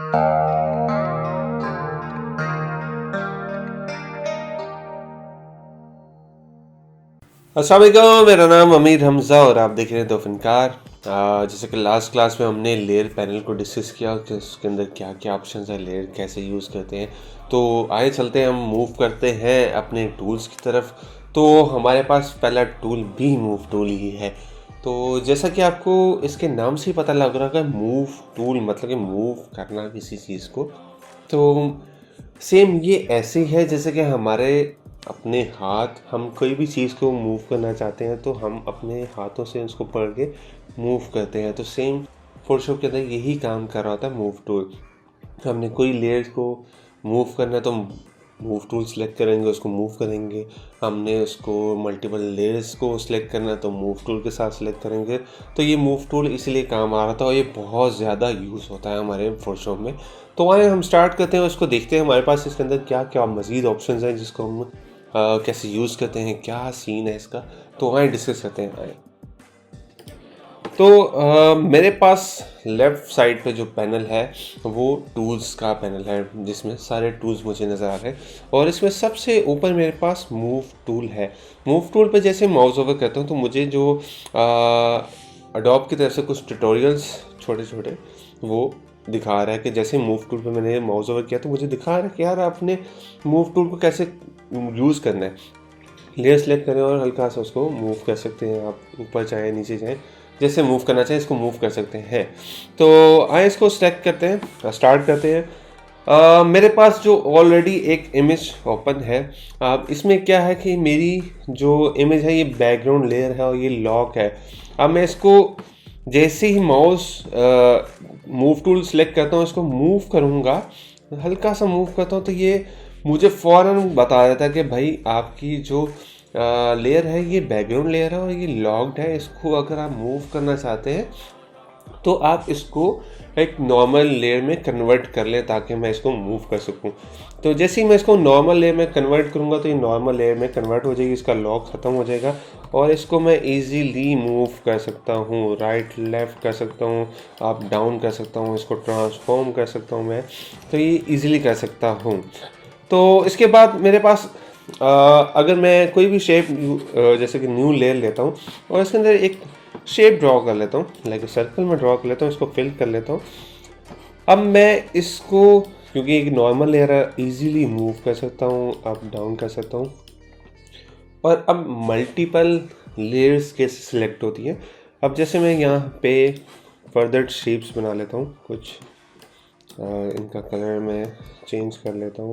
अस्सलाम वालेकुम, मेरा नाम अमीर हमज़ा और आप देख रहे हैं दो फनकार। जैसे कि लास्ट क्लास में हमने लेयर पैनल को डिस्कस किया कि उसके अंदर क्या क्या ऑप्शन है, लेयर कैसे यूज़ करते हैं। तो आए चलते हैं, हम मूव करते हैं अपने टूल्स की तरफ। तो हमारे पास पहला टूल भी मूव टूल ही है। तो जैसा कि आपको इसके नाम से ही पता लग रहा है, मूव टूल मतलब कि मूव करना किसी चीज़ को। तो सेम ये ऐसे ही है जैसे कि हमारे अपने हाथ, हम कोई भी चीज़ को मूव करना चाहते हैं तो हम अपने हाथों से उसको पकड़ के मूव करते हैं। तो सेम फोटोशॉप के अंदर यही काम कर रहा होता है मूव टूल। हमने कोई लेयर को मूव करना है तो मूव टूल सेलेक्ट करेंगे, उसको मूव करेंगे। हमने उसको मल्टीपल लेयर्स को सिलेक्ट करना है तो मूव टूल के साथ सिलेक्ट करेंगे। तो ये मूव टूल इसलिए काम आ रहा था और ये बहुत ज़्यादा यूज़ होता है हमारे फोटोशॉप में। तो आए हम स्टार्ट करते हैं, उसको देखते हैं हमारे पास इसके अंदर क्या क्या मज़ीद ऑप्शंस हैं जिसको हम कैसे यूज़ करते हैं, क्या सीन है इसका। तो आए डिस्कस करते हैं। आए तो मेरे पास लेफ़्ट साइड पे जो पैनल है वो टूल्स का पैनल है जिसमें सारे टूल्स मुझे नज़र आ रहे हैं और इसमें सबसे ऊपर मेरे पास मूव टूल है। मूव टूल पे जैसे माउस ओवर करता हूँ तो मुझे जो अडोब की तरफ से कुछ ट्यूटोरियल्स छोटे छोटे वो दिखा रहा है कि जैसे मूव टूल पे मैंने माउस ओवर किया तो मुझे दिखा रहा है कि यार आपने मूव टूल को कैसे यूज़ करना है। लेयर सेलेक्ट करें और हल्का सा उसको मूव कर सकते हैं, आप ऊपर चाहे नीचे चाहे जैसे मूव करना चाहें इसको मूव कर सकते हैं। तो आए इसको सेलेक्ट करते हैं, स्टार्ट करते हैं। मेरे पास जो ऑलरेडी एक इमेज ओपन है, इसमें क्या है कि मेरी जो इमेज है ये बैकग्राउंड लेयर है और ये लॉक है। अब मैं इसको जैसे ही माउस मूव टूल सेलेक्ट करता हूँ, इसको मूव करूँगा, हल्का सा मूव करता हूँ तो ये मुझे फ़ौरन बता देता है कि भाई आपकी जो लेयर है ये बैकग्राउंड लेयर है और ये लॉक्ड है। इसको अगर आप मूव करना चाहते हैं तो आप इसको एक नॉर्मल लेयर में कन्वर्ट कर लें ताकि मैं इसको मूव कर सकूं। तो जैसे ही मैं इसको नॉर्मल लेयर में कन्वर्ट करूंगा तो ये नॉर्मल लेयर में कन्वर्ट हो जाएगी, इसका लॉक ख़त्म हो जाएगा और इसको मैं इजीली मूव कर सकता हूँ, राइट लेफ़्ट कर सकता हूँ, अप डाउन कर सकता हूँ, इसको ट्रांसफॉर्म कर सकता हूँ मैं। तो ये ईज़िली कर सकता हूँ। तो इसके बाद मेरे पास अगर मैं कोई भी शेप जैसे कि न्यू लेयर लेता हूँ और इसके अंदर एक शेप ड्रॉ कर लेता हूँ, लाइक सर्कल में ड्रॉ कर लेता हूँ, इसको फिल कर लेता हूँ। अब मैं इसको, क्योंकि एक नॉर्मल लेयर है, ईजीली मूव कर सकता हूँ, अप डाउन कर सकता हूँ। और अब मल्टीपल लेयर्स कैसे सिलेक्ट होती हैं। अब जैसे मैं यहाँ पे फर्दर शेप्स बना लेता हूँ कुछ, इनका कलर मैं चेंज कर लेता हूँ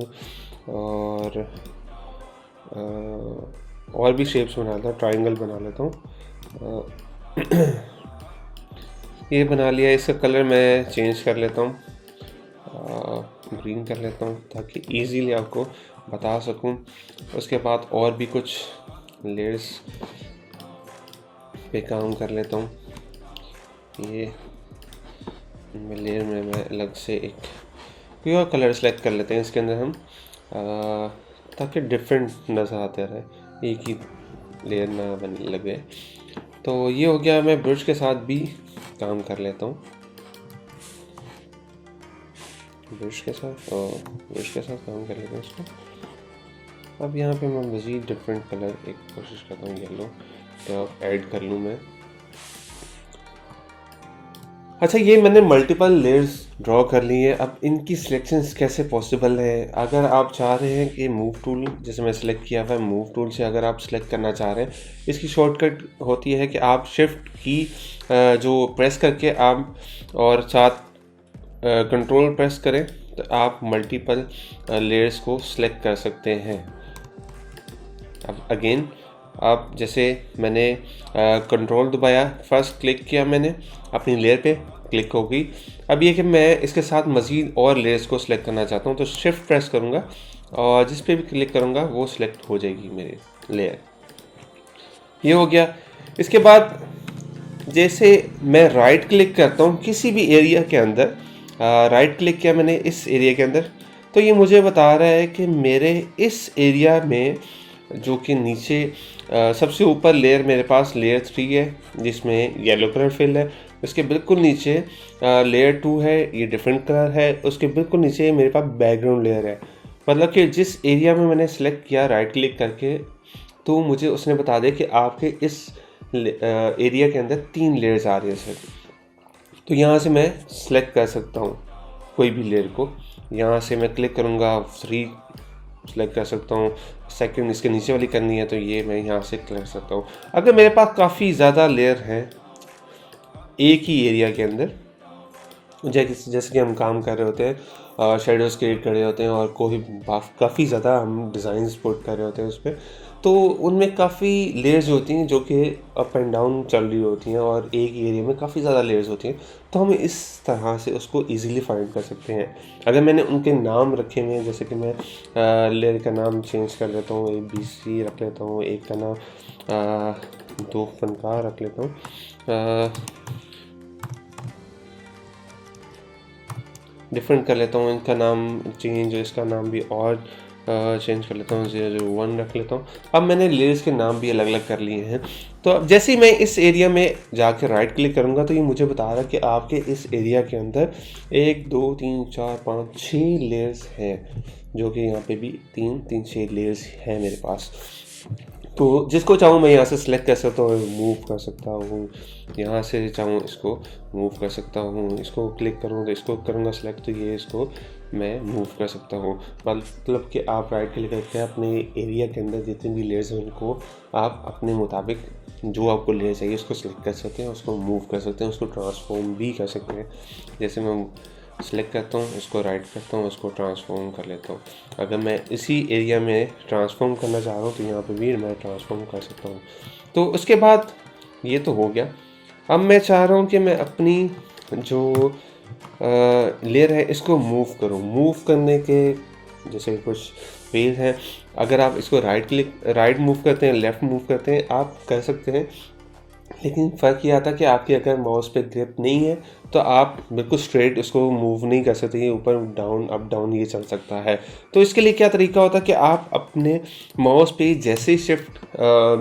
और भी शेप्स बना लेता हूँ, ट्रायंगल बना लेता हूँ। ये बना लिया, इसका कलर मैं चेंज कर लेता हूँ, ग्रीन कर लेता हूँ ताकि इजीली आपको बता सकूँ। उसके बाद और भी कुछ लेयर्स पे काम कर लेता हूँ। ये लेयर में मैं अलग से एक कोई और कलर सेलेक्ट कर लेते हैं इसके अंदर हम, ताकि डिफरेंट नज़र आते रहे, एक ही लेयर ना बनने लगे। तो ये हो गया। मैं ब्रश के साथ भी काम कर लेता हूँ, ब्रश के साथ काम कर लेता हूँ इसको। अब यहाँ पे मैं मज़ीद डिफरेंट कलर एक कोशिश करता हूँ, येलो तो ऐड कर लूँ मैं। अच्छा, ये मैंने मल्टीपल लेयर्स ड्रॉ कर ली है। अब इनकी सिलेक्शंस कैसे पॉसिबल है, अगर आप चाह रहे हैं कि मूव टूल, जैसे मैं सेलेक्ट किया हुआ है, मूव टूल से अगर आप सेलेक्ट करना चाह रहे हैं, इसकी शॉर्टकट होती है कि आप शिफ्ट की जो प्रेस करके आप और साथ कंट्रोल प्रेस करें तो आप मल्टीपल लेयर्स को सिलेक्ट कर सकते हैं। अब अगेन आप जैसे मैंने कंट्रोल दबाया, फर्स्ट क्लिक किया मैंने, अपनी लेयर पे क्लिक हो गई। अब ये कि मैं इसके साथ मज़ीद और लेयर्स को सिलेक्ट करना चाहता हूँ तो शिफ्ट प्रेस करूँगा और जिस पे भी क्लिक करूँगा वो सिलेक्ट हो जाएगी मेरी लेयर। ये हो गया। इसके बाद जैसे मैं राइट क्लिक करता हूँ किसी भी एरिया के अंदर, राइट क्लिक किया मैंने इस एरिया के अंदर, तो ये मुझे बता रहा है कि मेरे इस एरिया में जो कि नीचे सबसे ऊपर लेयर मेरे पास लेयर 3 है जिसमें येलो कलर फिल है, उसके बिल्कुल नीचे लेयर 2 है, ये डिफरेंट कलर है, उसके बिल्कुल नीचे मेरे पास बैकग्राउंड लेयर है। मतलब कि जिस एरिया में मैंने सेलेक्ट किया राइट क्लिक करके, तो मुझे उसने बता दिया कि आपके इस एरिया के अंदर 3 लेयर्स आ रही है सर। तो यहाँ से मैं सेलेक्ट कर सकता हूँ कोई भी लेयर को। यहाँ से मैं क्लिक करूँगा, 3 सेलेक्ट कर सकता हूँ। सेकंड इसके नीचे वाली करनी है तो ये मैं यहाँ से कर सकता हूँ। अगर मेरे पास काफ़ी ज़्यादा लेयर हैं एक ही एरिया के अंदर, जैसे कि हम काम कर रहे होते हैं, शेडोज़ क्रिएट कर रहे होते हैं और कोई काफ़ी ज़्यादा हम डिज़ाइन सपोर्ट कर रहे होते हैं उस पर, तो उनमें काफ़ी लेयर्स होती हैं जो कि अप एंड डाउन चल रही होती हैं और एक ही एरिया में काफ़ी ज़्यादा लेयर्स होती हैं। तो हम इस तरह से उसको इजीली फाइंड कर सकते हैं। अगर मैंने उनके नाम रखे हुए हैं, जैसे कि मैं लेयर का नाम चेंज कर लेता हूँ, ABC रख लेता हूँ, एक का नाम 2 फनकार रख लेता हूँ, डिफरेंट कर लेता हूँ, इनका नाम चेंज, इसका नाम भी और चेंज कर लेता हूँ, 001 रख लेता हूँ। अब मैंने लेयर्स के नाम भी अलग अलग कर लिए हैं। तो अब जैसे ही मैं इस एरिया में जाकर राइट क्लिक करूँगा तो ये मुझे बता रहा है कि आपके इस एरिया के अंदर 1 2 3 4 5 6 लेयर्स हैं, जो कि यहाँ पे भी 6 लेयर्स हैं मेरे पास। तो जिसको चाहूँ मैं यहाँ से सिलेक्ट कर सकता हूँ, मूव कर सकता हूँ, यहाँ से चाहूँ इसको मूव कर सकता हूँ, इसको क्लिक करूँ तो इसको करूँगा सिलेक्ट तो ये इसको मैं मूव कर सकता हूँ। मतलब कि आप राइट क्लिक करके अपने एरिया के अंदर जितने भी लेयर्स हैं उनको आप अपने मुताबिक जो आपको लेयर चाहिए उसको सिलेक्ट कर सकते हैं, उसको मूव कर सकते हैं, उसको ट्रांसफॉर्म भी कर सकते हैं। जैसे मैं सेलेक्ट करता हूँ, इसको राइट करता हूँ, उसको ट्रांसफॉर्म कर लेता हूँ। अगर मैं इसी एरिया में ट्रांसफॉर्म करना चाह रहा हूँ तो यहाँ पे भी मैं ट्रांसफॉर्म कर सकता हूँ। तो उसके बाद ये तो हो गया। अब मैं चाह रहा हूँ कि मैं अपनी जो लेयर है इसको मूव करूँ। मूव करने के जैसे कुछ वेज हैं। अगर आप इसको राइट मूव करते हैं, लेफ़्ट मूव करते हैं, आप कर सकते हैं, लेकिन फ़र्क ये आता है कि आपके अगर माउस पे ग्रिप नहीं है तो आप बिल्कुल स्ट्रेट इसको मूव नहीं कर सकते, ये ऊपर डाउन अप डाउन ये चल सकता है। तो इसके लिए क्या तरीका होता है कि आप अपने माउस पे जैसे ही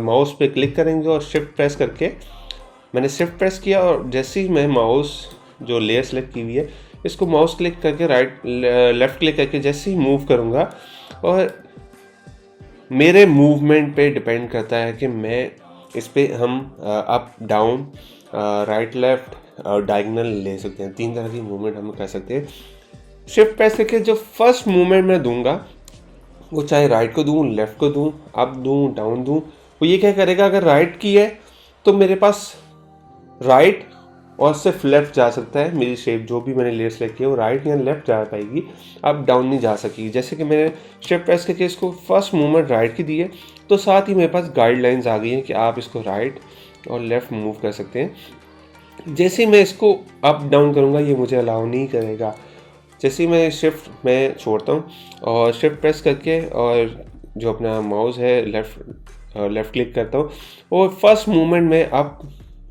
माउस पे क्लिक करेंगे और शिफ्ट प्रेस करके, मैंने शिफ्ट प्रेस किया और जैसे ही मैं माउस जो लेयर सेलेक्ट की हुई है इसको माउस क्लिक करके लेफ़्ट क्लिक करके जैसे ही मूव करूँगा, और मेरे मूवमेंट पे डिपेंड करता है कि मैं इस पे हम up down right left diagonal ले सकते हैं। 3 तरह की मूवमेंट हम कर सकते हैं। शिफ्ट प्रेस करके जो फर्स्ट मूवमेंट मैं दूंगा वो चाहे राइट को दूं, लेफ़्ट को दूं, अप दूं, डाउन दूं, वो ये क्या करेगा, अगर राइट की है तो मेरे पास राइट और सिर्फ लेफ़्ट जा सकता है। मेरी शेप जो भी मैंने लेयर सेलेक्ट किया वो राइट या लेफ़्ट जा पाएगी, अप डाउन नहीं जा सकेगी। जैसे कि मैंने शिफ्ट प्रेस करके इसको फर्स्ट मूवमेंट राइट की दी है तो साथ ही मेरे पास गाइडलाइंस आ गई हैं कि आप इसको राइट और लेफ़्ट मूव कर सकते हैं। जैसे ही मैं इसको अप डाउन करूँगा ये मुझे अलाउ नहीं करेगा। जैसे ही मैं शिफ्ट में छोड़ता हूँ और शिफ्ट प्रेस करके और जो अपना माउस है लेफ़्ट क्लिक करता हूँ और फर्स्ट मूवमेंट में अप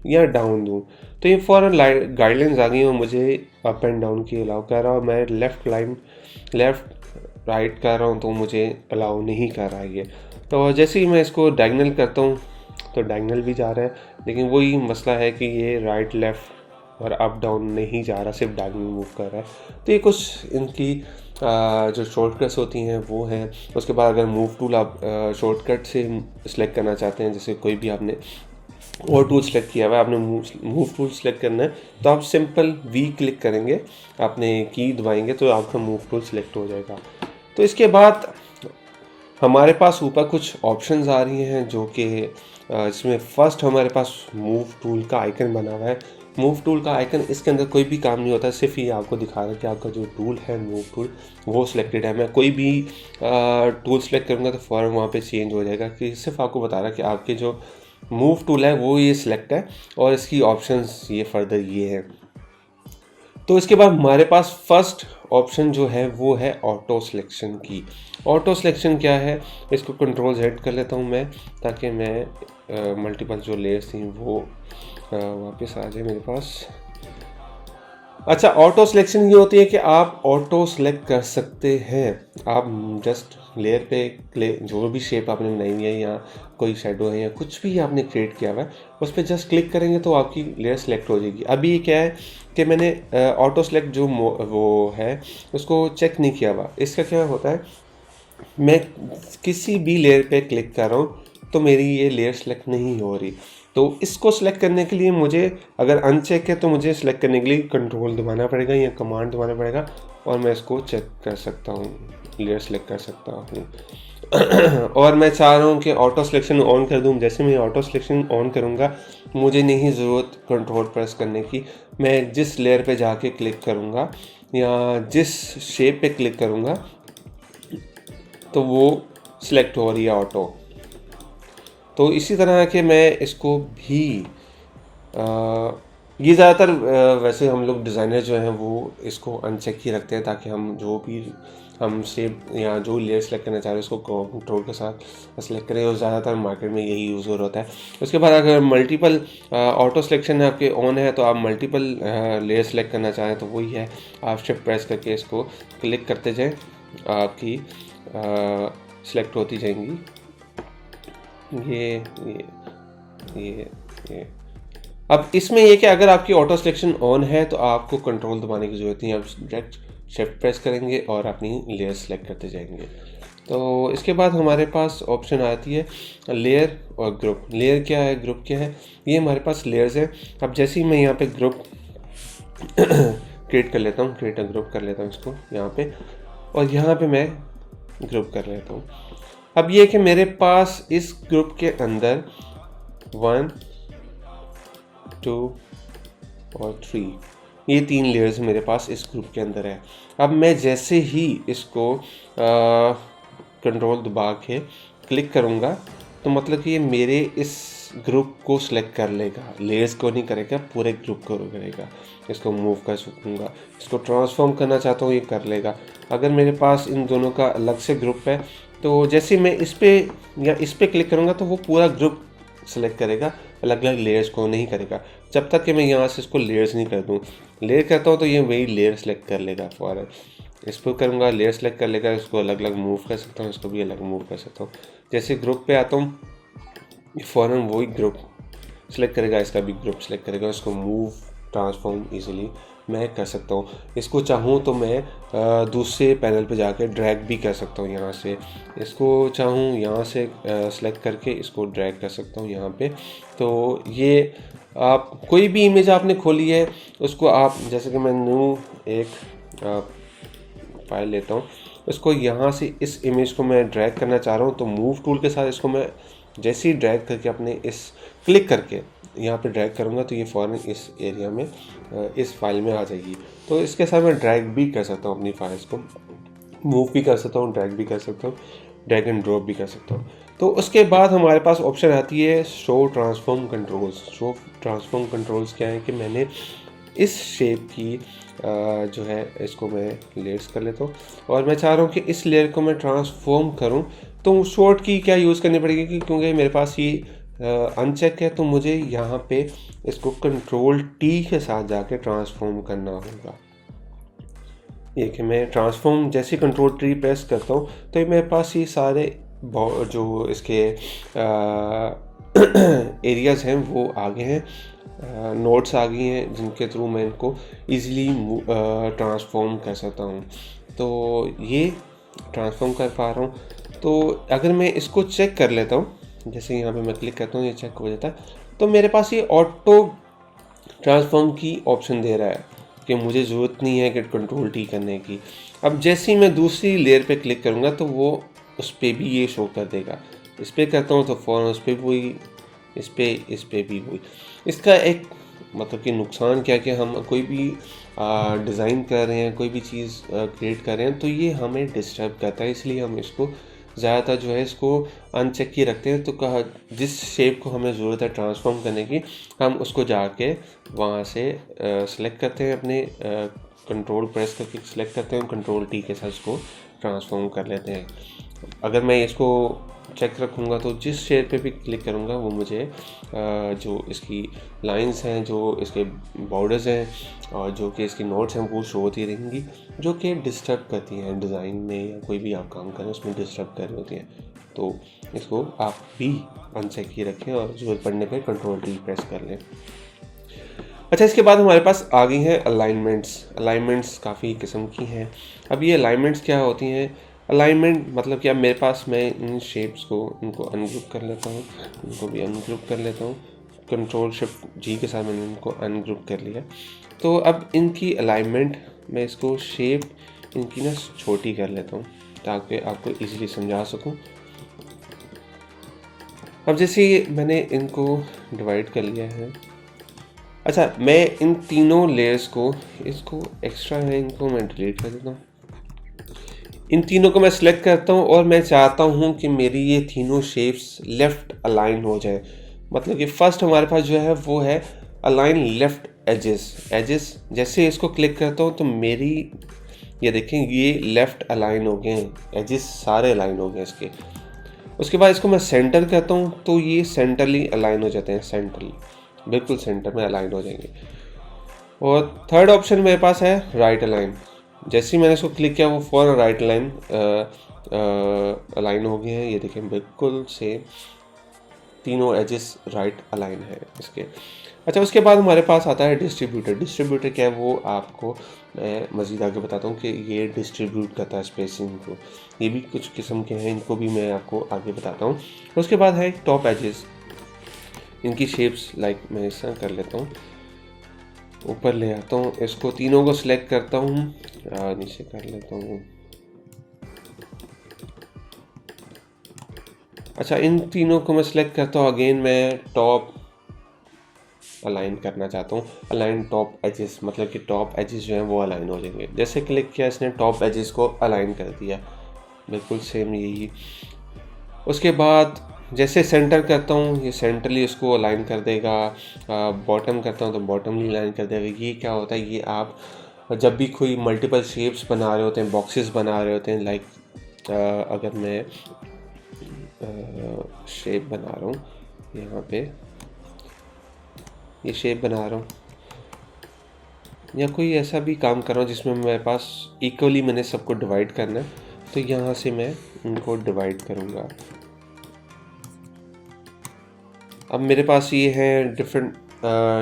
या डाउन दूँ तो ये फ़ौरन गाइडलाइंस आ गई और मुझे अप एंड डाउन की अलाउ कर रहा है। और मैं लेफ़्ट राइट कर रहा हूँ तो मुझे अलाउ नहीं कर रहा है ये। तो जैसे ही मैं इसको डायगोनल करता हूँ तो डायगोनल भी जा रहा है, लेकिन वही मसला है कि ये राइट लेफ़्ट और अप डाउन नहीं जा रहा, सिर्फ डायगोनल मूव कर रहा है। तो ये कुछ इनकी जो शॉर्टकट्स होती हैं वो हैं। उसके बाद अगर मूव टूल आप शॉर्टकट से सिलेक्ट करना चाहते हैं, जैसे कोई भी आपने और टूल सेलेक्ट किया हुआ है, आपने मूव टूल सेलेक्ट करना है तो आप सिंपल वी क्लिक करेंगे, आपने की दबाएंगे तो आपका मूव टूल सेलेक्ट हो जाएगा। तो इसके बाद हमारे पास ऊपर कुछ ऑप्शंस आ रही हैं जो कि इसमें फ़र्स्ट हमारे पास मूव टूल का आइकन बना हुआ है। मूव टूल का आइकन, इसके अंदर कोई भी काम नहीं होता, सिर्फ ये आपको दिखा रहा है कि आपका जो टूल है मूव टूल वो सिलेक्टेड है। मैं कोई भी टूल सेलेक्ट करूँगा तो फ़ौरन वहाँ पे चेंज हो जाएगा, कि सिर्फ आपको बता रहा है कि आपके जो मूव टूल है वो ये सिलेक्ट है और इसकी ऑप्शंस ये फर्दर ये है। तो इसके बाद हमारे पास फर्स्ट ऑप्शन जो है वो है ऑटो सिलेक्शन की। ऑटो सिलेक्शन क्या है, इसको कंट्रोल Z कर लेता हूँ मैं, ताकि मैं मल्टीपल जो लेयर्स थी वो वापस आ जाए मेरे पास। अच्छा, ऑटो सिलेक्शन ये होती है कि आप ऑटो सेलेक्ट कर सकते हैं। आप जस्ट लेयर पे जो भी शेप आपने बनाई हुई है या कोई शेडो है या कुछ भी आपने क्रिएट किया हुआ है उस पर जस्ट क्लिक करेंगे तो आपकी लेयर सेलेक्ट हो जाएगी। अभी ये क्या है कि मैंने ऑटो सेलेक्ट जो वो है उसको चेक नहीं किया हुआ। इसका क्या होता है, मैं किसी भी लेयर पे क्लिक कर रहा हूँ तो मेरी ये लेयर सेलेक्ट नहीं हो रही। तो इसको सेलेक्ट करने के लिए मुझे, अगर अनचेक है तो मुझे सेलेक्ट करने के लिए कंट्रोल दबाना पड़ेगा या कमांड दबाना पड़ेगा और मैं इसको चेक कर सकता हूँ, लेयर सेलेक्ट कर सकता हूँ। और मैं चाह रहा हूँ कि ऑटो सिलेक्शन ऑन कर दूँ। जैसे मैं ऑटो सिलेक्शन ऑन करूँगा मुझे नहीं ज़रूरत कंट्रोल प्रेस करने की, मैं जिस लेयर पे जाके क्लिक करूँगा या जिस शेप पे क्लिक करूँगा तो वो सिलेक्ट हो रही है ऑटो। तो इसी तरह के मैं इसको भी ये ज़्यादातर वैसे हम लोग डिज़ाइनर जो हैं वो इसको अनचेक ही रखते हैं ताकि हम जो भी हम शेप या जो लेयर सेलेक्ट करना चाह रहे हैं उसको कंट्रोल के साथ सेलेक्ट करें, और ज़्यादातर मार्केट में यही यूज़ होता है। उसके बाद अगर मल्टीपल ऑटो सिलेक्शन आपके ऑन है तो आप मल्टीपल लेयर सेलेक्ट करना चाहें तो वही है, आप शिफ्ट प्रेस करके इसको क्लिक करते जाएँ, आपकी सिलेक्ट होती जाएंगी ये। अब इसमें ये कि अगर आपकी ऑटो सिलेक्शन ऑन है तो आपको कंट्रोल दबाने की ज़रूरत नहीं है, आप डायरेक्ट शिफ्ट प्रेस करेंगे और अपनी लेयर सेलेक्ट करते जाएंगे। तो इसके बाद हमारे पास ऑप्शन आती है लेयर और ग्रुप। लेयर क्या है, ग्रुप क्या है, ये हमारे पास लेयर्स है। अब जैसे ही मैं यहाँ पे ग्रुप क्रिएट कर लेता हूँ, क्रिएट अ ग्रुप कर लेता हूँ इसको यहाँ पे, और यहाँ पे मैं ग्रुप कर लेता हूँ। अब ये कि मेरे पास इस ग्रुप के अंदर 1 2 और 3 ये 3 लेयर्स मेरे पास इस ग्रुप के अंदर है। अब मैं जैसे ही इसको कंट्रोल दबा के क्लिक करूँगा तो मतलब कि ये मेरे इस ग्रुप को सिलेक्ट कर लेगा, लेयर्स को नहीं करेगा, पूरे ग्रुप को करेगा। इसको मूव कर सकूँगा, इसको ट्रांसफॉर्म करना चाहता हूँ ये कर लेगा। अगर मेरे पास इन दोनों का अलग से ग्रुप है तो जैसे मैं इस पर या इस पर क्लिक करूँगा तो वो पूरा ग्रुप सेलेक्ट करेगा, अलग अलग लेयर्स को नहीं करेगा। जब तक कि मैं यहाँ से इसको लेयर्स नहीं कर दूँ, लेयर करता हूँ तो ये वही लेयर सेलेक्ट कर लेगा फौरन। इस पर करूँगा लेयर सेलेक्ट कर लेगा, इसको अलग अलग मूव कर सकता हूँ, इसको भी अलग मूव कर सकता हूँ। जैसे ग्रुप पे आता हूँ फ़ौरन वही ग्रुप सेलेक्ट करेगा, इसका भी ग्रुप सेलेक्ट करेगा, इसको मूव ट्रांसफॉर्म इजीली मैं कर सकता हूँ। इसको चाहूँ तो मैं दूसरे पैनल पे जाकर ड्रैग भी कर सकता हूँ यहाँ से, इसको चाहूँ यहाँ से सेलेक्ट करके इसको ड्रैग कर सकता हूँ यहाँ पे। तो ये आप कोई भी इमेज आपने खोली है उसको आप, जैसे कि मैं न्यू एक फाइल लेता हूँ, उसको यहाँ से इस इमेज को मैं ड्रैग करना चाह रहा हूँ तो मूव टूल के साथ इसको मैं जैसे ही ड्रैग करके अपने इस क्लिक करके यहाँ पे ड्रैग करूँगा तो ये फ़ौरन इस एरिया में इस फाइल में आ जाएगी। तो इसके साथ मैं ड्रैग भी कर सकता हूँ, अपनी फाइल्स को मूव भी कर सकता हूँ, ड्रैग भी कर सकता हूँ, ड्रैग एंड ड्रॉप भी कर सकता हूँ। तो उसके बाद हमारे पास ऑप्शन आती है show transform controls. Show transform controls क्या है कि मैंने इस शेप की जो है इसको मैं लेयर्स कर लेता हूँ और मैं चाह रहा हूँ कि इस लेयर को मैं ट्रांसफॉर्म करूँ तो शॉर्ट की क्या यूज़ करनी पड़ेगी क्योंकि मेरे पास ये अनचेक है, तो मुझे यहाँ पे इसको कंट्रोल टी के साथ जाके ट्रांसफॉर्म करना होगा। ये कि मैं ट्रांसफॉर्म जैसे कंट्रोल टी प्रेस करता हूँ तो ये मेरे पास ये सारे जो इसके एरियाज़ हैं वो आगे हैं, नोट्स आ गई हैं जिनके थ्रू मैं इनको ईज़िली ट्रांसफॉर्म कर सकता हूँ। तो ये ट्रांसफॉर्म कर पा रहा हूँ। तो अगर मैं इसको चेक कर लेता हूँ, जैसे यहाँ पे मैं क्लिक करता हूँ ये चेक हो जाता है, तो मेरे पास ये ऑटो ट्रांसफॉर्म की ऑप्शन दे रहा है कि मुझे ज़रूरत नहीं है कि कंट्रोल टी करने की। अब जैसे ही मैं दूसरी लेयर पे क्लिक करूँगा तो वो उस पर भी ये शो कर देगा। इस पर करता हूँ तो फ़ौरन उस पर वही, इस पर भी वही। इसका एक मतलब कि नुकसान क्या कि हम कोई भी डिज़ाइन कर रहे हैं, कोई भी चीज़ क्रिएट कर रहे हैं तो ये हमें डिस्टर्ब करता है, इसलिए हम इसको ज़्यादातर जो है इसको अनचेक ही रखते हैं। तो कहा जिस शेप को हमें ज़रूरत है ट्रांसफॉर्म करने की हम उसको जाके वहाँ से सेलेक्ट करते हैं, अपने कंट्रोल प्रेस करके सेलेक्ट करते हैं, कंट्रोल टी के साथ इसको ट्रांसफॉर्म कर लेते हैं। अगर मैं इसको चेक रखूँगा तो जिस शेप पे भी क्लिक करूँगा वो मुझे जो इसकी लाइंस हैं, जो इसके बॉर्डर्स हैं और जो कि इसकी नोट्स हैं वो शो होती रहेंगी, जो कि डिस्टर्ब करती हैं डिज़ाइन में या कोई भी आप काम करें उसमें डिस्टर्ब कर रही होती हैं। तो इसको आप भी अनचेक ही रखें और ज़रूरत पड़ने पे कंट्रोल-T प्रेस कर लें। अच्छा, इसके बाद हमारे पास आ गई हैं अलाइनमेंट्स काफ़ी किस्म की हैं। अब ये अलाइनमेंट्स क्या होती हैं? अलाइनमेंट मतलब कि अब मेरे पास मैं इन शेप्स को इनको अनग्रुप कर लेता हूँ, इनको भी अनग्रुप कर लेता हूँ। Ctrl+Shift+G के साथ मैंने इनको अनग्रुप कर लिया। तो अब इनकी अलाइनमेंट मैं इसको शेप इनकी ना छोटी कर लेता हूँ ताकि आपको ईज़िली समझा सकूँ। अब जैसे मैंने इनको डिवाइड कर लिया है। अच्छा, मैं इन तीनों लेयर्स को इसको एक्स्ट्रा है इनको मैं डिलीट कर देता हूँ। इन तीनों को मैं सिलेक्ट करता हूँ और मैं चाहता हूँ कि मेरी ये तीनों शेप्स लेफ़्ट अलाइन हो जाए। मतलब कि फ़र्स्ट हमारे पास जो है वो है अलाइन लेफ़्ट एजेस। जैसे इसको क्लिक करता हूँ तो मेरी ये देखें ये लेफ़्ट अलाइन हो गए हैं, एजेस सारे अलाइन हो गए इसके। उसके बाद इसको मैं सेंटर करता हूँ तो ये सेंटरली अलाइन हो जाते हैं, सेंटरली बिल्कुल सेंटर में अलाइन हो जाएंगे। और थर्ड ऑप्शन मेरे पास है राइट अलाइन। जैसे ही मैंने इसको क्लिक किया वो फॉर राइट अलाइन अलाइन हो गए हैं। ये देखें बिल्कुल सेम तीनों एजेस राइट अलाइन है इसके। अच्छा, उसके बाद हमारे पास आता है डिस्ट्रीब्यूटर क्या है वो आपको मैं मज़ीद आगे बताता हूँ कि ये डिस्ट्रीब्यूट करता है स्पेसिंग को। ये भी कुछ किस्म के हैं, इनको भी मैं आपको आगे बताता हूँ। उसके बाद है टॉप एजेस, इनकी शेप्स लाइक मैं इस तरह कर लेता हूँ, ऊपर ले आता हूँ, इसको तीनों को सिलेक्ट करता हूँ, नीचे कर लेता हूँ। अच्छा, इन तीनों को मैं सिलेक्ट करता हूँ, अगेन मैं टॉप अलाइन करना चाहता हूँ। अलाइन टॉप एजेस मतलब कि टॉप एजेस जो हैं वो अलाइन हो जाएंगे। जैसे क्लिक किया इसने टॉप एजेस को अलाइन कर दिया, बिल्कुल सेम यही। उसके बाद जैसे सेंटर करता हूँ ये सेंटरली इसको अलाइन कर देगा, बॉटम करता हूँ तो बॉटमली अलाइन कर देगा। ये क्या होता है, ये आप जब भी कोई मल्टीपल शेप्स बना रहे होते हैं, बॉक्सेस बना रहे होते हैं, लाइक अगर मैं शेप बना रहा हूँ, यहाँ पे ये शेप बना रहा हूँ या कोई ऐसा भी काम कर रहा हूँ जिसमें मेरे पास इक्वली मैंने सबको डिवाइड करना है, तो यहाँ से मैं इनको डिवाइड करूँगा। अब मेरे पास ये हैं डिफरेंट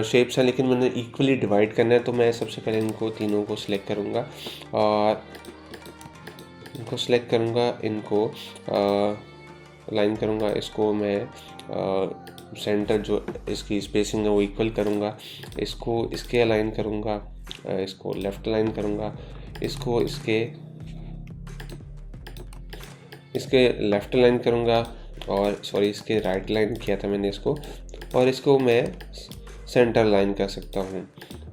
शेप्स हैं लेकिन मैंने इक्वली डिवाइड करना है, तो मैं सबसे पहले इनको तीनों को सिलेक्ट करूँगा और इनको सिलेक्ट करूँगा, इनको लाइन करूँगा, इसको मैं सेंटर जो इसकी स्पेसिंग है वो इक्वल करूँगा, इसको इसके अलाइन करूँगा, इसको लेफ़्ट अलाइन करूँगा, इसको इसके लेफ़्ट अलाइन करूँगा और सॉरी इसके राइट लाइन किया था मैंने इसको, और इसको मैं सेंटर लाइन कर सकता हूँ।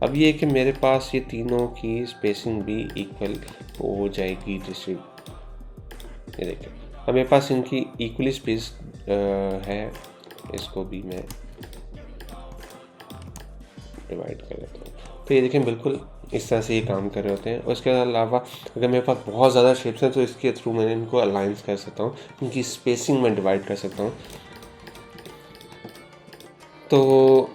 अब ये कि मेरे पास ये तीनों की स्पेसिंग भी इक्वल हो जाएगी ये देखिए अब मेरे पास इनकी इक्वली स्पेस है, इसको भी मैं डिवाइड कर लेता हूँ। तो ये देखें बिल्कुल इस तरह से ये काम कर रहे होते हैं। और इसके अलावा अगर मेरे पास बहुत ज़्यादा शेप्स हैं तो इसके थ्रू मैं इनको अलाइंस कर सकता हूँ, इनकी स्पेसिंग में डिवाइड कर सकता हूँ। तो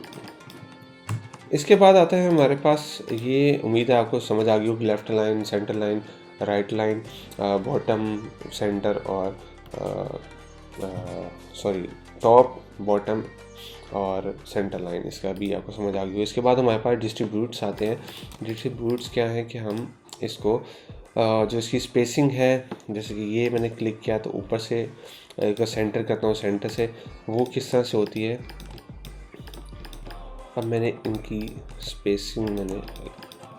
इसके बाद आता है हमारे पास, ये उम्मीद है आपको समझ आ गई होगी, left line, centre line, right line, bottom, centre और सॉरी टॉप, बॉटम और सेंटर लाइन, इसका भी आपको समझ आ गई हो। इसके बाद हमारे पास डिस्ट्रीब्यूट्स आते हैं। डिस्ट्रीब्यूट्स क्या है कि हम इसको जो इसकी स्पेसिंग है, जैसे कि ये मैंने क्लिक किया तो ऊपर से एक सेंटर करता हूँ, सेंटर से वो किस तरह से होती है। अब मैंने इनकी स्पेसिंग मैंने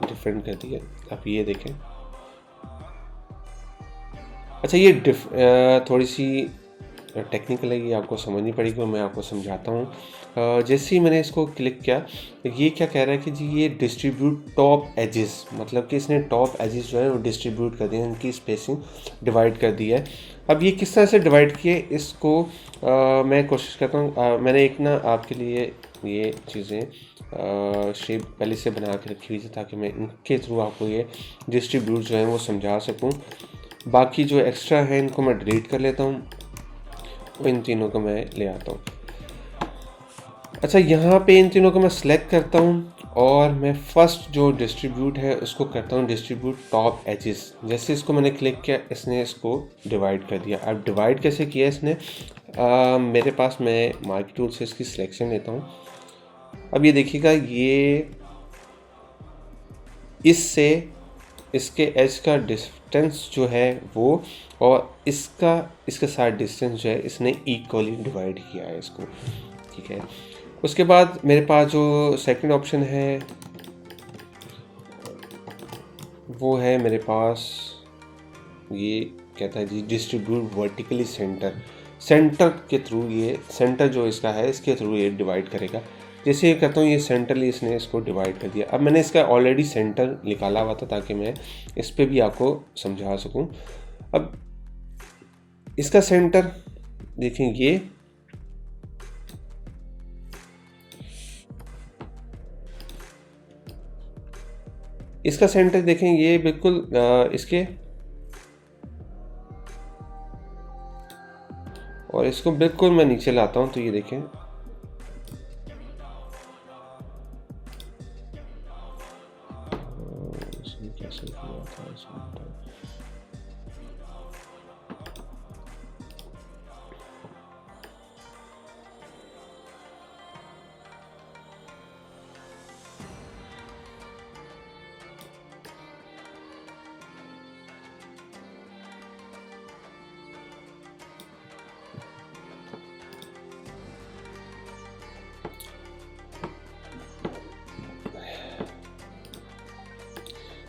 डिफरेंट कर दी है, अब ये देखें। अच्छा, ये थोड़ी सी टेक्निकल है, ये आपको समझनी पड़ेगी और मैं आपको समझाता हूँ। जैसे ही मैंने इसको क्लिक किया, ये क्या कह रहा है कि जी ये डिस्ट्रीब्यूट टॉप एजेस, मतलब कि इसने टॉप एजेस जो है वो डिस्ट्रीब्यूट कर दिए, इनकी स्पेसिंग डिवाइड कर दी है। अब ये किस तरह से डिवाइड किए इसको मैं कोशिश करता हूँ। मैंने एक ना आपके लिए ये चीज़ें शेप पहले से बना के रखी हुई थी ताकि मैं इनके थ्रू आपको ये डिस्ट्रीब्यूट जो है वो समझा सकूँ। बाकी जो एक्स्ट्रा है इनको मैं डिलीट कर लेता हूँ इन तीनों को मैं ले आता हूँ। अच्छा, यहाँ पे इन तीनों को मैं सिलेक्ट करता हूँ और मैं फर्स्ट जो डिस्ट्रीब्यूट है उसको करता हूँ डिस्ट्रीब्यूट टॉप एजेस। जैसे इसको मैंने क्लिक किया, इसने इसको डिवाइड कर दिया। अब डिवाइड कैसे किया इसने, मेरे पास, मैं मार्केट टूल से इसकी सिलेक्शन लेता हूँ। अब ये देखिएगा, ये इससे इसके एज का डिस्टेंस जो है वो, और इसके साथ डिस्टेंस जो है इसने इक्वली डिवाइड किया है इसको। ठीक है, उसके बाद मेरे पास जो सेकंड ऑप्शन है वो है मेरे पास, ये कहता है जी डिस्ट्रीब्यूट वर्टिकली सेंटर के थ्रू, ये सेंटर जो इसका है इसके थ्रू ये डिवाइड करेगा। जैसे ये करता हूँ, ये सेंटरली इसने इसको डिवाइड कर दिया। अब मैंने इसका ऑलरेडी सेंटर निकाला हुआ था ताकि मैं इस पे भी आपको समझा सकूँ। अब इसका सेंटर देखें, ये इसका सेंटर देखें, ये बिल्कुल इसके, और इसको बिल्कुल मैं नीचे लाता हूँ तो ये देखें, इसमें कैसे किया था इसमें।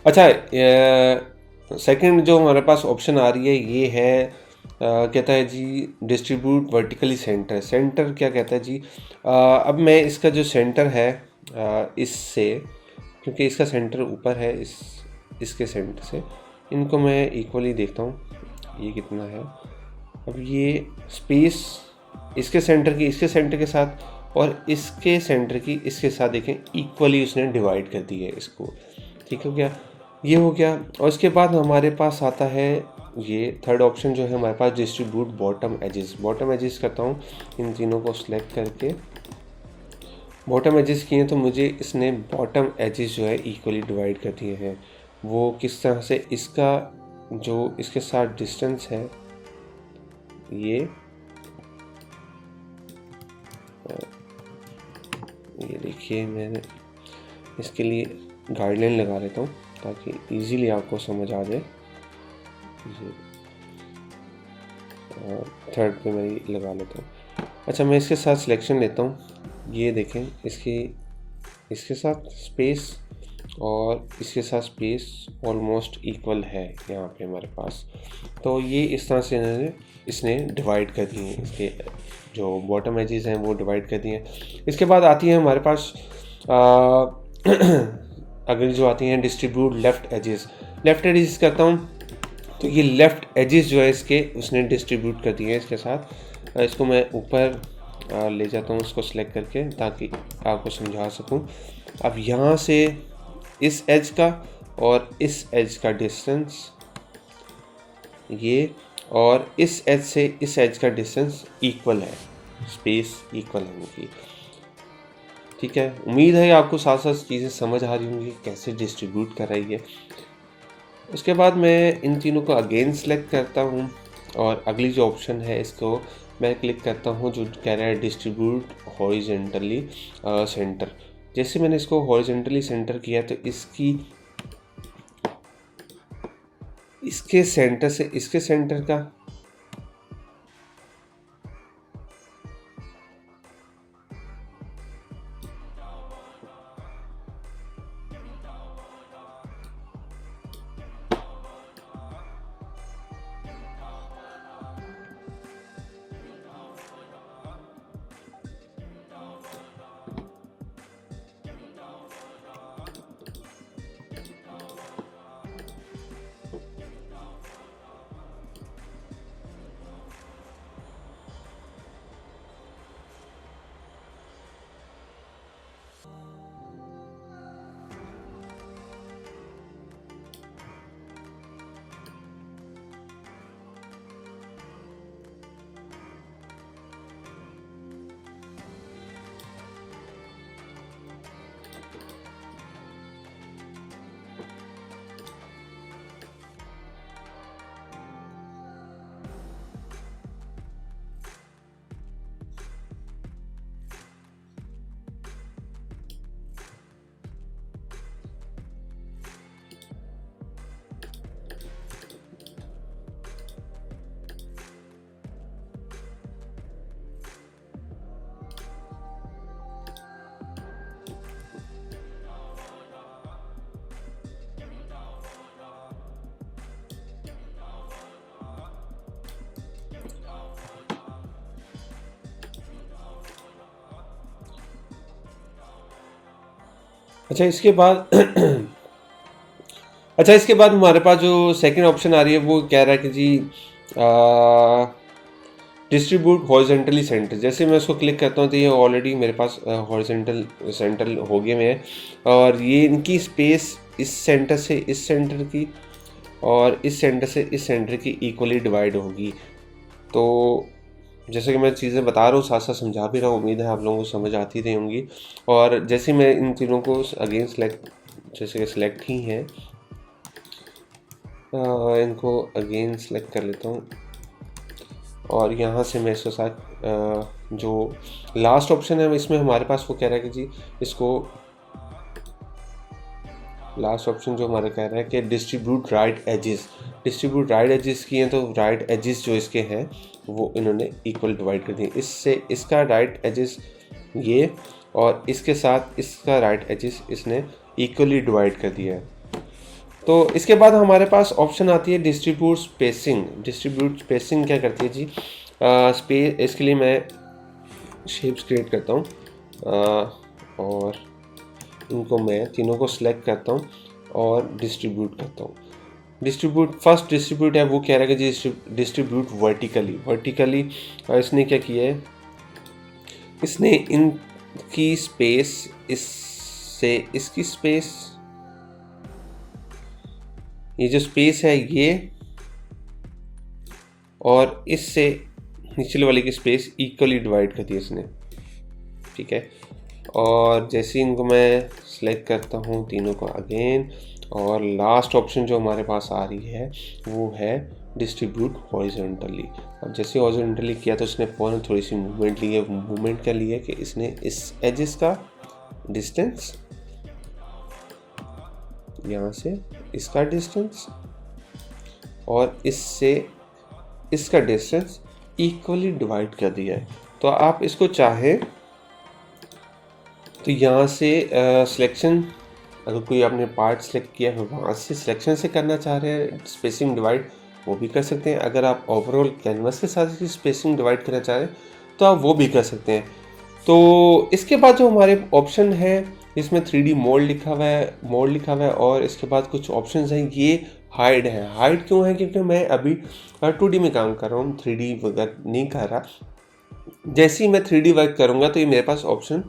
अच्छा, सेकंड जो हमारे पास ऑप्शन आ रही है ये है, कहता है जी डिस्ट्रीब्यूट वर्टिकली सेंटर क्या कहता है जी। अब मैं इसका जो सेंटर है, इससे, क्योंकि इसका सेंटर ऊपर है, इसके सेंटर से इनको मैं इक्वली देखता हूँ ये कितना है। अब ये स्पेस इसके सेंटर के साथ और इसके सेंटर की इसके साथ देखें इक्वली उसने डिवाइड कर दी है इसको। ठीक हो गया, ये हो गया। और इसके बाद हमारे पास आता है ये थर्ड ऑप्शन जो है हमारे पास, डिस्ट्रीब्यूट बॉटम एजेस करता हूँ। इन तीनों को सिलेक्ट करके बॉटम एजेस किए तो मुझे इसने बॉटम एजेस जो है इक्वली डिवाइड कर दिए हैं। वो किस तरह से, इसका जो इसके साथ डिस्टेंस है, ये देखिए, मैंने इसके लिए गाइडलाइन लगा लेता हूँ ताकि इजीली आपको समझ आ जाए। थर्ड पे मैं ये लगा लेता हूँ। अच्छा, मैं इसके साथ सिलेक्शन लेता हूँ। ये देखें, इसके साथ स्पेस और इसके साथ स्पेस ऑलमोस्ट इक्वल है यहाँ पे हमारे पास। तो ये इस तरह से इसने डिवाइड कर दिए हैं, इसके जो बॉटम एजेस हैं वो डिवाइड कर दिए हैं। इसके बाद आती है हमारे पास अगर जो आती हैं डिस्ट्रीब्यूट लेफ़्ट एजेस करता हूँ तो ये लेफ़्ट एजेस जो है इसके उसने डिस्ट्रीब्यूट कर दिए हैं इसके साथ। इसको मैं ऊपर ले जाता हूँ इसको सिलेक्ट करके ताकि आपको समझा सकूँ। अब यहाँ से इस एज का और इस एज का डिस्टेंस ये, और इस एज से इस एज का डिस्टेंस इक्वल है, स्पेस इक्वल है इनकी। ठीक है, उम्मीद है आपको साथ साथ चीज़ें समझ आ रही होंगी कैसे डिस्ट्रीब्यूट कर रही है। उसके बाद मैं इन तीनों को अगेन सेलेक्ट करता हूँ और अगली जो ऑप्शन है इसको मैं क्लिक करता हूँ जो कह रहा है डिस्ट्रीब्यूट हॉरिजॉन्टली सेंटर। जैसे मैंने इसको हॉरिजॉन्टली सेंटर किया तो इसके सेंटर से इसके सेंटर का अच्छा इसके बाद अच्छा इसके बाद हमारे पास जो सेकंड ऑप्शन आ रही है वो कह रहा है कि जी डिस्ट्रीब्यूट हॉरिजेंटली सेंटर। जैसे मैं उसको क्लिक करता हूँ तो ये ऑलरेडी मेरे पास हॉरिजेंटल सेंटर हो गए में है, और ये इनकी स्पेस इस सेंटर से इस सेंटर की और इस सेंटर से इस सेंटर की इक्वली डिवाइड होगी। तो जैसे कि मैं चीज़ें बता रहा हूँ साथ साथ समझा भी रहा हूँ, उम्मीद है आप लोगों को समझ आती रही होंगी। और जैसे मैं इन तीनों को अगेन सेलेक्ट, जैसे कि सिलेक्ट ही हैं, इनको अगेन सेलेक्ट कर लेता हूँ और यहाँ से मैं इसके साथ जो लास्ट ऑप्शन है इसमें हमारे पास वो कह रहा है कि जी इसको लास्ट ऑप्शन जो हमारा कह रहा है कि distribute right ages. Distribute right ages की हैं तो राइट एजेस जो इसके हैं वो इन्होंने इक्वल डिवाइड कर दिए। इससे इसका राइट एजेस ये और इसके साथ इसका राइट एजेस इसने इक्वली डिवाइड कर दिया है। तो इसके बाद हमारे पास ऑप्शन आती है डिस्ट्रीब्यूट स्पेसिंग। डिस्ट्रीब्यूट स्पेसिंग क्या करती है जी, स्पेस, इसके लिए मैं शेप्स क्रिएट करता हूँ और इनको मैं तीनों को सिलेक्ट करता हूँ और डिस्ट्रीब्यूट करता हूँ। डिस्ट्रीब्यूट, फर्स्ट डिस्ट्रीब्यूट है वो कह रहा है कि जी डिस्ट्रीब्यूट वर्टिकली। वर्टिकली इसने क्या किया है, इसने इनकी स्पेस इससे इसकी स्पेस, ये जो स्पेस है ये और इससे निचले वाले की स्पेस इक्वली डिवाइड कर दी इसने, ठीक है। और जैसे इनको मैं सेलेक्ट करता हूँ तीनों को अगेन, और लास्ट ऑप्शन जो हमारे पास आ रही है वो है डिस्ट्रीब्यूट हॉरिजॉन्टली। अब जैसे हॉरिजॉन्टली किया तो इसने फ़ौरन थोड़ी सी मूवमेंट ली है। मूवमेंट क्या ली है कि इसने इस एजेस का डिस्टेंस, यहाँ से इसका डिस्टेंस और इससे इसका डिस्टेंस इक्वली डिवाइड कर दिया है। तो आप इसको चाहें तो यहाँ से सिलेक्शन, अगर कोई आपने पार्ट सेलेक्ट किया है वहाँ से सिलेक्शन से करना चाह रहे हैं स्पेसिंग डिवाइड, वो भी कर सकते हैं। अगर आप ओवरऑल कैनवास के साथ इसकी स्पेसिंग डिवाइड करना चाह रहे हैं तो आप वो भी कर सकते हैं। तो इसके बाद जो हमारे ऑप्शन है इसमें 3D मोल्ड लिखा हुआ है, मोल्ड लिखा हुआ है, और इसके बाद कुछ ऑप्शंस हैं, ये हाइड है। हाइड क्यों है, क्योंकि मैं अभी 2D में काम कर रहा हूँ, 3D वगैरह नहीं कर रहा। जैसे ही मैं 3D वर्क करूँगा तो ये मेरे पास ऑप्शन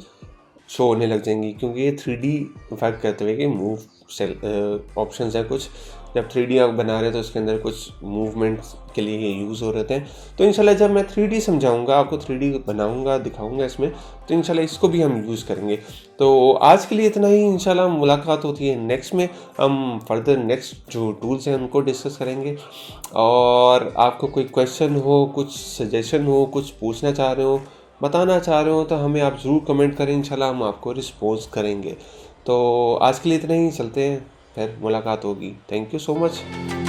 शो होने लग जाएंगी, क्योंकि ये 3D वर्क करते हुए कि मूव सेल ऑप्शंस है कुछ। जब 3D आप बना रहे हैं तो उसके अंदर कुछ मूवमेंट के लिए ये यूज़ हो रहे थे। तो इंशाल्लाह जब मैं 3D समझाऊंगा आपको, 3D बनाऊंगा दिखाऊंगा इसमें, तो इंशाल्लाह इसको भी हम यूज़ करेंगे। तो आज के लिए इतना ही, इंशाल्लाह मुलाकात होती है नेक्स्ट में। हम फर्दर नेक्स्ट जो टूल्स हैं उनको डिस्कस करेंगे। और आपको कोई क्वेश्चन हो, कुछ सजेशन हो, कुछ पूछना चाह रहे हो, बताना चाह रहे हो तो हमें आप ज़रूर कमेंट करें, इंशाल्लाह हम आपको रिस्पॉन्स करेंगे। तो आज के लिए इतना ही, चलते हैं, फिर मुलाकात होगी। Thank you so much.